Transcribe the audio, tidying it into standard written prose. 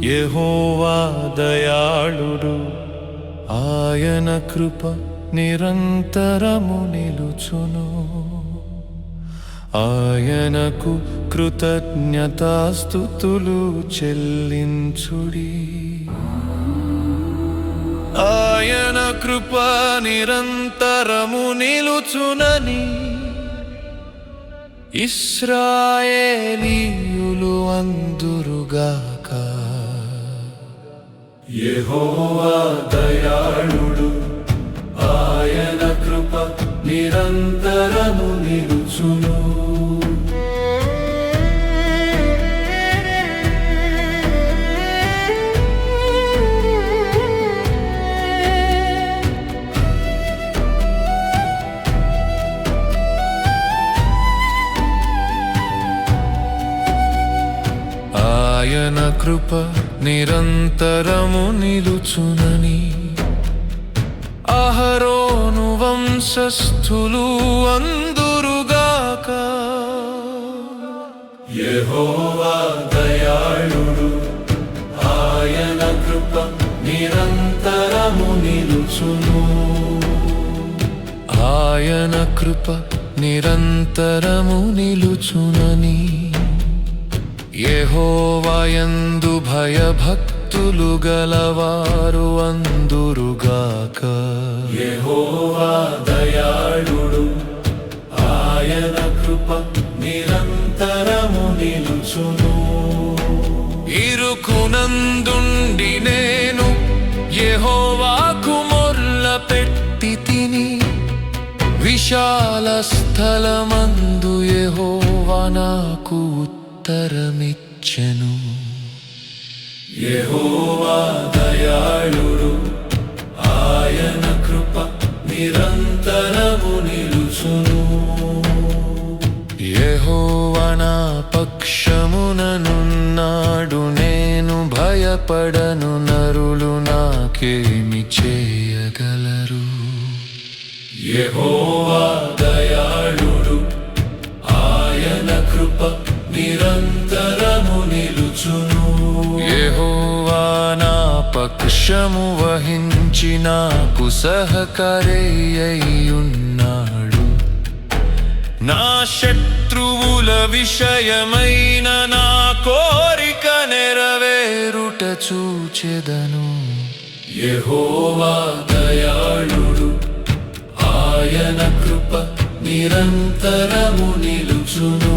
యెహోవా దయాళుడు, ఆయన కృప నిరంతరము నిలుచును. ఆయనకు కృతజ్ఞతాస్తుతులు చెల్లించుడి. ఆయన కృప నిరంతరము నిలుచునని ఇశ్రాయేలీయులు అందురుగాక. యెహోవా దయాళుడు, ఆయన కృప నిరంతరము నిలుచును. ఆయన కృప నిరంతరము నిలుచునని అహరోను వంశస్థులు అందురుగాక. యెహోవా దయాళుడు, ఆయన కృప నిరంతరము నిలుచును. ఆయన కృప నిరంతరము నిలుచునని యెహోవా యందు భయభక్తులు గలవారు అందురుగాక. యెహోవా దయాళుడు, ఆయన కృప నిరంతరము నిలుచును. ఇరుకునందుండి నేను యెహోవాకు మొర్ల పెట్టి తిని, విశాల స్థలమందు యెహోవా నాకు ఉత్తరమిచ్చెను. యెహోవా దయాళుడు, ఆయన కృప నిరంతరము నిలుచును. యెహోవా నా పక్షముననున్నాడు, నేను భయపడను. నరులు నాకేమి చేయగలరు? యెహోవా దయాళుడు, ఆయన కృప నిరంతరము నిలుచును. యెహోవా నా పక్షము వహించి నాకు సహకారియయ్యున్నాడు. నా శత్రువుల విషయమైన నా కోరిక నెరవేరుట చూచెదను. యెహోవా దయాళుడు, ఆయన కృప నిరంతరము నిలుచును.